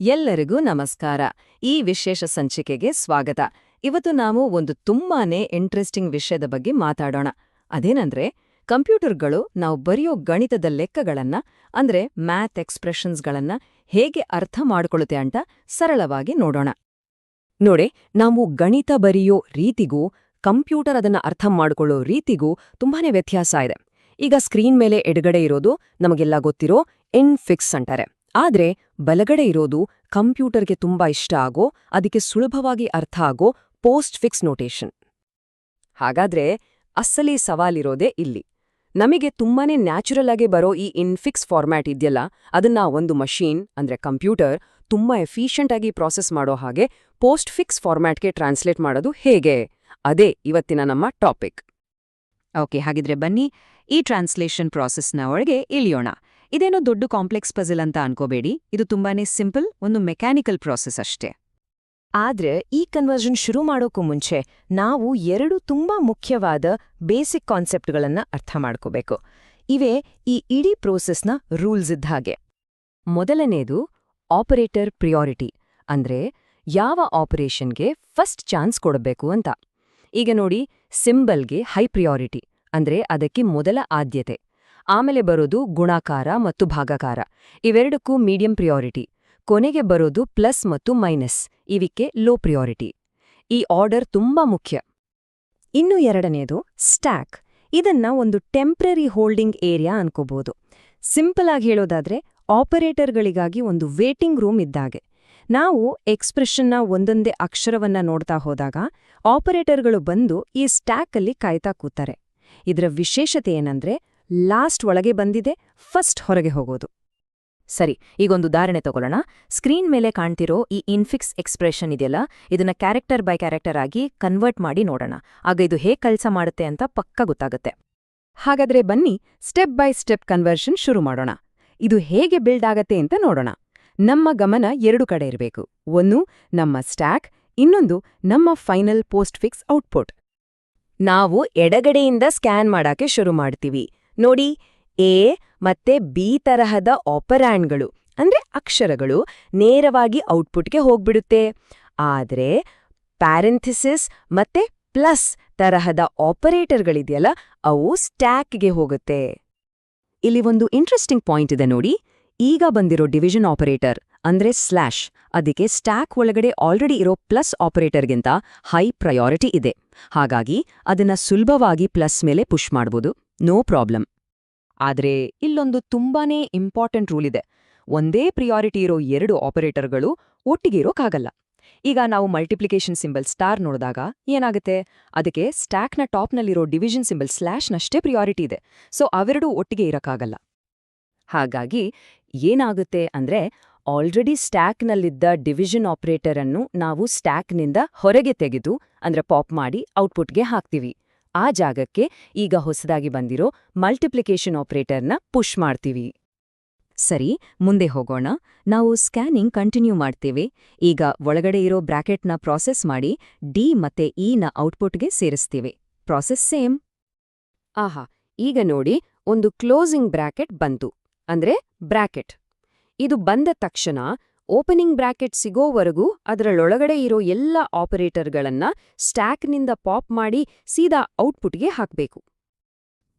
ಎಲ್ಲರಿಗೂ ನಮಸ್ಕಾರ. ಈ ವಿಶೇಷ ಸಂಚಿಕೆಗೆ ಸ್ವಾಗತ. ಇವತ್ತು ನಾವು ಒಂದು ತುಂಬಾನೇ ಇಂಟ್ರೆಸ್ಟಿಂಗ್ ವಿಷಯದ ಬಗ್ಗೆ ಮಾತಾಡೋಣ. ಅದೇನಂದ್ರೆ ಕಂಪ್ಯೂಟರ್ಗಳು ನಾವು ಬರೆಯೋ ಗಣಿತದ ಲೆಕ್ಕಗಳನ್ನ ಅಂದ್ರೆ ಮ್ಯಾಥ್ ಎಕ್ಸ್‌ಪ್ರೆಷನ್ಸ್‌ಗಳನ್ನ ಹೇಗೆ ಅರ್ಥ ಮಾಡ್ಕೊಳ್ಳುತ್ತೆ ಅಂತ ಸರಳವಾಗಿ ನೋಡೋಣ. ನೋಡಿ, ನಾವು ಗಣಿತ ಬರೆಯೋ ರೀತಿಗೂ ಕಂಪ್ಯೂಟರ್ ಅದನ್ನ ಅರ್ಥ ಮಾಡ್ಕೊಳ್ಳೋ ರೀತಿಗೂ ತುಂಬಾನೇ ವ್ಯತ್ಯಾಸ ಇದೆ. ಈಗ ಸ್ಕ್ರೀನ್ ಮೇಲೆ ಎಡಗಡೆ ಇರೋದು ನಮಗೆಲ್ಲ ಗೊತ್ತಿರೋ ಇನ್ಫಿಕ್ಸ್ ಅಂತಾರೆ. ಆದ್ರೆ ಬಲಗಡೆ ಇರೋದು ಕಂಪ್ಯೂಟರ್ಗೆ ತುಂಬಾ ಇಷ್ಟ ಆಗೋ, ಅದಕ್ಕೆ ಸುಲಭವಾಗಿ ಅರ್ಥ ಆಗೋ ಪೋಸ್ಟ್ ಫಿಕ್ಸ್ ನೋಟೇಷನ್. ಹಾಗಾದ್ರೆ ಅಸಲಿ ಸವಾಲಿರೋದೇ ಇಲ್ಲಿ. ನಮಗೆ ತುಂಬಾನೇ ನ್ಯಾಚುರಲ್ ಆಗಿ ಬರೋ ಈ ಇನ್ಫಿಕ್ಸ್ ಫಾರ್ಮ್ಯಾಟ್ ಇದೆಯಲ್ಲ, ಅದನ್ನ ಒಂದು ಮಷೀನ್ ಅಂದ್ರೆ ಕಂಪ್ಯೂಟರ್ ತುಂಬಾ ಎಫಿಷಿಯಂಟ್ ಆಗಿ ಪ್ರಾಸೆಸ್ ಮಾಡೋ ಹಾಗೆ ಪೋಸ್ಟ್ ಫಿಕ್ಸ್ ಫಾರ್ಮ್ಯಾಟ್ಗೆ ಟ್ರಾನ್ಸ್ಲೇಟ್ ಮಾಡೋದು ಹೇಗೆ? ಅದೇ ಇವತ್ತಿನ ನಮ್ಮ ಟಾಪಿಕ್. ಓಕೆ, ಹಾಗಿದ್ರೆ ಬನ್ನಿ ಈ ಟ್ರಾನ್ಸ್ಲೇಷನ್ ಪ್ರಾಸೆಸ್ನ ಒಳಗೆ ಇಳಿಯೋಣ. ಇದೇನೋ ದೊಡ್ಡ ಕಾಂಪ್ಲೆಕ್ಸ್ ಪಜಲ್ ಅಂತ ಅನ್ಕೋಬೇಡಿ, ಇದು ತುಂಬಾನೇ ಸಿಂಪಲ್, ಒಂದು ಮೆಕ್ಯಾನಿಕಲ್ ಪ್ರಾಸೆಸ್ ಅಷ್ಟೇ. ಆದ್ರೆ ಈ ಕನ್ವರ್ಷನ್ ಶುರು ಮಾಡೋಕ್ಕೂ ಮುಂಚೆ ನಾವು ಎರಡು ತುಂಬಾ ಮುಖ್ಯವಾದ ಬೇಸಿಕ್ ಕಾನ್ಸೆಪ್ಟ್ಗಳನ್ನ ಅರ್ಥ ಮಾಡ್ಕೋಬೇಕು. ಇವೇ ಈ ಇಡೀ ಪ್ರೋಸೆಸ್ನ ರೂಲ್ಸ್ ಇದ್ದ ಹಾಗೆ. ಮೊದಲನೇದು ಆಪರೇಟರ್ ಪ್ರಿಯಾರಿಟಿ, ಅಂದ್ರೆ ಯಾವ ಆಪರೇಷನ್ಗೆ ಫಸ್ಟ್ ಚಾನ್ಸ್ ಕೊಡಬೇಕು ಅಂತ. ಈಗ ನೋಡಿ, ಸಿಂಬಲ್ಗೆ ಹೈ ಪ್ರಿಯಾರಿಟಿ ಅಂದ್ರೆ ಅದಕ್ಕೆ ಮೊದಲ ಆದ್ಯತೆ. ಆಮೇಲೆ ಬರೋದು ಗುಣಾಕಾರ ಮತ್ತು ಭಾಗಾಕಾರ, ಇವೆರಡಕ್ಕೂ ಮೀಡಿಯಂ ಪ್ರಿಯಾರಿಟಿ. ಕೊನೆಗೆ ಬರೋದು ಪ್ಲಸ್ ಮತ್ತು ಮೈನಸ್, ಇವಕ್ಕೆ ಲೋ ಪ್ರಿಯಾರಿಟಿ. ಈ ಆರ್ಡರ್ ತುಂಬಾ ಮುಖ್ಯ. ಇನ್ನು ಎರಡನೇದು ಸ್ಟ್ಯಾಕ್. ಇದನ್ನ ಒಂದು ಟೆಂಪ್ರರಿ ಹೋಲ್ಡಿಂಗ್ ಏರಿಯಾ ಅನ್ಕೋಬಹುದು. ಸಿಂಪಲ್ ಆಗಿ ಹೇಳೋದಾದ್ರೆ ಆಪರೇಟರ್ಗಳಿಗಾಗಿ ಒಂದು ವೇಟಿಂಗ್ ರೂಮ್ ಇದ್ದಾಗೆ. ನಾವು ಎಕ್ಸ್‌ಪ್ರೆಷನ್ನ ಒಂದೊಂದೇ ಅಕ್ಷರವನ್ನ ನೋಡ್ತಾ ಹೋದಾಗ ಆಪರೇಟರ್ಗಳು ಬಂದು ಈ ಸ್ಟ್ಯಾಕ್ ಅಲ್ಲಿ ಕಾಯ್ತಾ ಕೂತಾರೆ. ಇದರ ವಿಶೇಷತೆ ಏನಂದ್ರೆ ಲಾಸ್ಟ್ ಒಳಗೆ ಬಂದಿದೆ, ಫಸ್ಟ್ ಹೊರಗೆ ಹೋಗೋದು. ಸರಿ, ಈಗೊಂದು ಉದಾಹರಣೆ ತಗೊಳ್ಳೋಣ. ಸ್ಕ್ರೀನ್ ಮೇಲೆ ಕಾಣ್ತಿರೋ ಈ ಇನ್ಫಿಕ್ಸ್ ಎಕ್ಸ್‌ಪ್ರೆಷನ್ ಇದೆಯಲ್ಲ, ಇದನ್ನ ಕ್ಯಾರೆಕ್ಟರ್ ಬೈ ಕ್ಯಾರೆಕ್ಟರ್ ಆಗಿ ಕನ್ವರ್ಟ್ ಮಾಡಿ ನೋಡೋಣ. ಆಗ ಇದು ಹೇಗೆ ಕೆಲಸ ಮಾಡುತ್ತೆ ಅಂತ ಪಕ್ಕ ಗೊತ್ತಾಗುತ್ತೆ. ಹಾಗಾದ್ರೆ ಬನ್ನಿ ಸ್ಟೆಪ್ ಬೈ ಸ್ಟೆಪ್ ಕನ್ವರ್ಷನ್ ಶುರು ಮಾಡೋಣ. ಇದು ಹೇಗೆ ಬಿಲ್ಡ್ ಆಗತ್ತೆ ಅಂತ ನೋಡೋಣ. ನಮ್ಮ ಗಮನ ಎರಡು ಕಡೆ ಇರಬೇಕು. ಒಂದು ನಮ್ಮ ಸ್ಟ್ಯಾಕ್, ಇನ್ನೊಂದು ನಮ್ಮ ಫೈನಲ್ ಪೋಸ್ಟ್ ಫಿಕ್ಸ್ ಔಟ್ಪುಟ್. ನಾವು ಎಡಗಡೆಯಿಂದ ಸ್ಕ್ಯಾನ್ ಮಾಡಾಕೆ ಶುರು ಮಾಡ್ತೀವಿ. ನೋಡಿ, ಎ ಮತ್ತೆ ಬಿ ತರಹದ ಆಪರ್ಯಾಂಡ್ಗಳು ಅಂದ್ರೆ ಅಕ್ಷರಗಳು ನೇರವಾಗಿ ಔಟ್ಪುಟ್ಗೆ ಹೋಗ್ಬಿಡುತ್ತೆ. ಆದ್ರೆ ಪ್ಯಾರೆಂಥಿಸಿಸ್ ಮತ್ತೆ ಪ್ಲಸ್ ತರಹದ ಆಪರೇಟರ್ಗಳಿದೆಯಲ್ಲ, ಅವು ಸ್ಟ್ಯಾಕ್ಗೆ ಹೋಗುತ್ತೆ. ಇಲ್ಲಿ ಒಂದು ಇಂಟ್ರೆಸ್ಟಿಂಗ್ ಪಾಯಿಂಟ್ ಇದೆ ನೋಡಿ. ಈಗ ಬಂದಿರೋ ಡಿವಿಷನ್ ಆಪರೇಟರ್ ಅಂದ್ರೆ ಸ್ಲ್ಯಾಶ್, ಅದಕ್ಕೆ ಸ್ಟ್ಯಾಕ್ ಒಳಗಡೆ ಆಲ್ರೆಡಿ ಇರೋ ಪ್ಲಸ್ ಆಪರೇಟರ್ಗಿಂತ ಹೈ ಪ್ರಯಾರಿಟಿ ಇದೆ. ಹಾಗಾಗಿ ಅದನ್ನ ಸುಲಭವಾಗಿ ಪ್ಲಸ್ ಮೇಲೆ ಪುಷ್ ಮಾಡ್ಬೋದು, ನೋ ಪ್ರಾಬ್ಲಮ್. ಆದ್ರೆ ಇಲ್ಲೊಂದು ತುಂಬಾನೇ ಇಂಪಾರ್ಟೆಂಟ್ ರೂಲ್ ಇದೆ. ಒಂದೇ ಪ್ರಿಯಾರಿಟಿ ಇರೋ ಎರಡು ಆಪರೇಟರ್ಗಳು ಒಟ್ಟಿಗೆ ಇರೋಕ್ಕಾಗಲ್ಲ. ಈಗ ನಾವು ಮಲ್ಟಿಪ್ಲಿಕೇಶನ್ ಸಿಂಬಲ್ ಸ್ಟಾರ್ ನೋಡಿದಾಗ ಏನಾಗುತ್ತೆ? ಅದಕ್ಕೆ ಸ್ಟ್ಯಾಕ್ನ ಟಾಪ್ನಲ್ಲಿರೋ ಡಿವಿಷನ್ ಸಿಂಬಲ್ ಸ್ಲ್ಯಾಶ್ನಷ್ಟೇ ಪ್ರಿಯಾರಿಟಿ ಇದೆ. ಸೊ ಅವೆರಡೂ ಒಟ್ಟಿಗೆ ಇರಕ್ಕಾಗಲ್ಲ. ಹಾಗಾಗಿ ಏನಾಗುತ್ತೆ ಅಂದ್ರೆ ಆಲ್ರೆಡಿ ಸ್ಟ್ಯಾಕ್ನಲ್ಲಿದ್ದ ಡಿವಿಷನ್ ಆಪರೇಟರ್ ಅನ್ನು ನಾವು ಸ್ಟ್ಯಾಕ್ನಿಂದ ಹೊರಗೆ ತೆಗೆದು ಅಂದ್ರೆ ಪಾಪ್ ಮಾಡಿ ಔಟ್ಪುಟ್ಗೆ ಹಾಕ್ತೀವಿ. ಆ ಜಾಗಕ್ಕೆ ಈಗ ಹೊಸದಾಗಿ ಬಂದಿರೋ ಮಲ್ಟಿಪ್ಲಿಕೇಶನ್ ಆಪರೇಟರ್ನ ಪುಷ್ ಮಾಡ್ತೀವಿ. ಸರಿ, ಮುಂದೆ ಹೋಗೋಣ. ನಾವು ಸ್ಕ್ಯಾನಿಂಗ್ ಕಂಟಿನ್ಯೂ ಮಾಡ್ತೇವೆ. ಈಗ ಒಳಗಡೆ ಇರೋ ಬ್ರಾಕೆಟ್ನ ಪ್ರಾಸೆಸ್ ಮಾಡಿ ಡಿ ಮತ್ತೆ ಇ ನ ಔಟ್ಪುಟ್ಗೆ ಸೇರಿಸ್ತೀವಿ. Process same. ಆಹಾ, ಈಗ ನೋಡಿ, ಒಂದು ಕ್ಲೋಸಿಂಗ್ ಬ್ರಾಕೆಟ್ ಬಂತು, ಅಂದ್ರೆ ಬ್ರಾಕೆಟ್. ಇದು ಬಂದ ತಕ್ಷಣ ಓಪನಿಂಗ್ ಬ್ರಾಕೆಟ್ ಸಿಗೋವರೆಗೂ ಅದರೊಳಗಡೆ ಇರೋ ಎಲ್ಲ ಆಪರೇಟರ್ಗಳನ್ನ ಸ್ಟ್ಯಾಕ್ನಿಂದ ಪಾಪ್ ಮಾಡಿ ಸೀದಾ ಔಟ್ಪುಟ್ಗೆ ಹಾಕ್ಬೇಕು.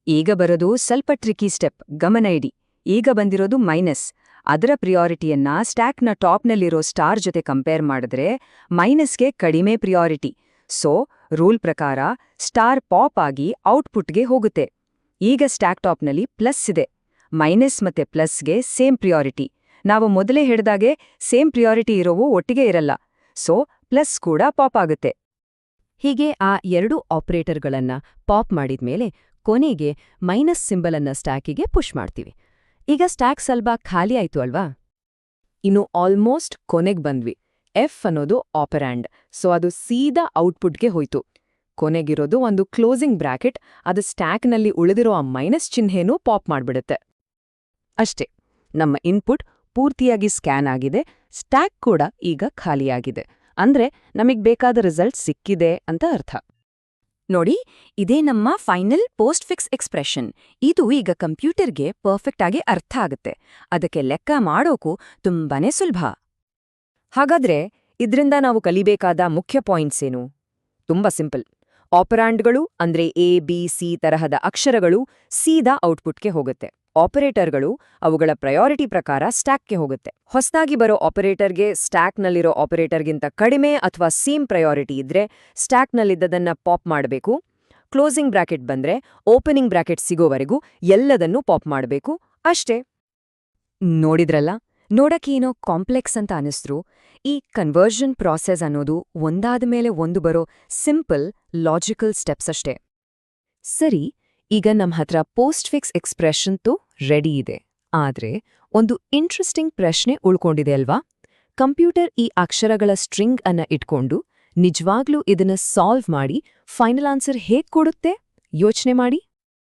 ಈಗ ಬರೋದು ಸ್ವಲ್ಪ ಟ್ರಿಕಿ ಸ್ಟೆಪ್, ಗಮನ ಇಡಿ. ಈಗ ಬಂದಿರೋದು ಮೈನಸ್. ಅದರ ಪ್ರಿಯಾರಿಟಿಯನ್ನ ಸ್ಟ್ಯಾಕ್ನ ಟಾಪ್ನಲ್ಲಿರೋ ಸ್ಟಾರ್ ಜೊತೆ ಕಂಪೇರ್ ಮಾಡಿದ್ರೆ ಮೈನಸ್ಗೆ ಕಡಿಮೆ ಪ್ರಿಯಾರಿಟಿ. ಸೊ ರೂಲ್ ಪ್ರಕಾರ ಸ್ಟಾರ್ ಪಾಪ್ ಆಗಿ ಔಟ್ಪುಟ್ಗೆ ಹೋಗುತ್ತೆ. ಈಗ ಸ್ಟ್ಯಾಕ್ ಟಾಪ್ನಲ್ಲಿ ಪ್ಲಸ್ ಇದೆ. ಮೈನಸ್ ಮತ್ತೆ ಪ್ಲಸ್ಗೆ ಸೇಮ್ ಪ್ರಿಯಾರಿಟಿ. ನಾವು ಮೊದಲೇ ಹೇಳಿದಾಗೆ ಸೇಮ್ ಪ್ರಿಯಾರಿಟಿ ಇರೋವು ಒಟ್ಟಿಗೆ ಇರಲ್ಲ. ಸೊ ಪ್ಲಸ್ ಕೂಡ ಪಾಪ್ ಆಗುತ್ತೆ. ಹೀಗೆ ಆ ಎರಡು ಆಪರೇಟರ್ಗಳನ್ನ ಪಾಪ್ ಮಾಡಿದ್ಮೇಲೆ ಕೊನೆಗೆ ಮೈನಸ್ ಸಿಂಬಲ್ ಅನ್ನ ಸ್ಟ್ಯಾಕಿಗೆ ಪುಷ್ ಮಾಡ್ತೀವಿ. ಈಗ ಸ್ಟ್ಯಾಕ್ ಸ್ವಲ್ಪ ಖಾಲಿ ಆಯ್ತು ಅಲ್ವಾ? ಇನ್ನು ಆಲ್ಮೋಸ್ಟ್ ಕೊನೆಗ್ ಬಂದ್ವಿ. ಎಫ್ ಅನ್ನೋದು ಆಪರ್ಯಾಂಡ್, ಸೊ ಅದು ಸೀದಾ ಔಟ್ಪುಟ್ಗೆ ಹೋಯ್ತು. ಕೊನೆಗಿರೋದು ಒಂದು ಕ್ಲೋಸಿಂಗ್ ಬ್ರಾಕೆಟ್, ಅದು ಸ್ಟ್ಯಾಕ್ನಲ್ಲಿ ಉಳಿದಿರೋ ಆ ಮೈನಸ್ ಚಿಹ್ನೆನೂ ಪಾಪ್ ಮಾಡ್ಬಿಡುತ್ತೆ. ಅಷ್ಟೇ, ನಮ್ಮ ಇನ್ಪುಟ್ ಪೂರ್ತಿಯಾಗಿ ಸ್ಕ್ಯಾನ್ ಆಗಿದೆ, ಸ್ಟ್ಯಾಕ್ ಕೂಡ ಈಗ ಖಾಲಿಯಾಗಿದೆ. ಅಂದ್ರೆ ನಮಗ್ ಬೇಕಾದ ರಿಸಲ್ಟ್ ಸಿಕ್ಕಿದೆ ಅಂತ ಅರ್ಥ. ನೋಡಿ, ಇದೇ ನಮ್ಮ ಫೈನಲ್ ಪೋಸ್ಟ್ ಫಿಕ್ಸ್ ಎಕ್ಸ್‌ಪ್ರೆಷನ್. ಇದು ಈಗ ಕಂಪ್ಯೂಟರ್ಗೆ ಪರ್ಫೆಕ್ಟ್ ಆಗಿ ಅರ್ಥ ಆಗುತ್ತೆ. ಅದಕ್ಕೆ ಲೆಕ್ಕ ಮಾಡೋಕು ತುಂಬಾನೇ ಸುಲಭ. ಹಾಗಾದ್ರೆ ಇದ್ರಿಂದ ನಾವು ಕಲಿಬೇಕಾದ ಮುಖ್ಯ ಪಾಯಿಂಟ್ಸ್ ಏನು? ತುಂಬಾ ಸಿಂಪಲ್. ಆಪರಾಂಡ್ಗಳು ಅಂದ್ರೆ ಎ ಬಿ ಸಿ ತರಹದ ಅಕ್ಷರಗಳು ಸೀದಾ ಔಟ್ಪುಟ್ಗೆ ಹೋಗುತ್ತೆ. ಆಪರೇಟರ್ಗಳು ಅವುಗಳ ಪ್ರಯಾರಿಟಿ ಪ್ರಕಾರ ಸ್ಟ್ಯಾಕ್ಗೆ ಹೋಗುತ್ತೆ. ಹೊಸದಾಗಿ ಬರೋ ಆಪರೇಟರ್ಗೆ ಸ್ಟ್ಯಾಕ್ನಲ್ಲಿರೋ ಆಪರೇಟರ್ಗಿಂತ ಕಡಿಮೆ ಅಥವಾ ಸೇಮ್ ಪ್ರಯಾರಿಟಿ ಇದ್ರೆ ಸ್ಟ್ಯಾಕ್ನಲ್ಲಿದ್ದದನ್ನ ಪಾಪ್ ಮಾಡಬೇಕು. ಕ್ಲೋಸಿಂಗ್ ಬ್ರಾಕೆಟ್ ಬಂದ್ರೆ ಓಪನಿಂಗ್ ಬ್ರಾಕೆಟ್ ಸಿಗೋವರೆಗೂ ಎಲ್ಲದನ್ನೂ ಪಾಪ್ ಮಾಡಬೇಕು. ಅಷ್ಟೇ. ನೋಡಿದ್ರಲ್ಲ, ನೋಡಕ್ಕೇನೋ ಕಾಂಪ್ಲೆಕ್ಸ್ ಅಂತ ಅನಿಸ್ರು. ಈ ಕನ್ವರ್ಷನ್ ಪ್ರಾಸೆಸ್ ಅನ್ನೋದು ಒಂದಾದ್ಮೇಲೆ ಒಂದು ಬರೋ ಸಿಂಪಲ್ ಲಾಜಿಕಲ್ ಸ್ಟೆಪ್ಸ್ ಅಷ್ಟೇ. ಸರಿ, ಈಗ ನಮ್ಮ ಹತ್ರ ಪೋಸ್ಟ್ ಫಿಕ್ಸ್ ಎಕ್ಸ್ಪ್ರೆಷನ್ತು ರೆಡಿ ಇದೆ. ಆದ್ರೆ ಒಂದು ಇಂಟ್ರೆಸ್ಟಿಂಗ್ ಪ್ರಶ್ನೆ ಉಳ್ಕೊಂಡಿದೆ ಅಲ್ವಾ? ಕಂಪ್ಯೂಟರ್ ಈ ಅಕ್ಷರಗಳ ಸ್ಟ್ರಿಂಗ್ ಅನ್ನ ಇಟ್ಕೊಂಡು ನಿಜವಾಗ್ಲೂ ಇದನ್ನ ಸಾಲ್ವ್ ಮಾಡಿ ಫೈನಲ್ ಆನ್ಸರ್ ಹೇಗ್ ಕೊಡುತ್ತೆ? ಯೋಚನೆ ಮಾಡಿ.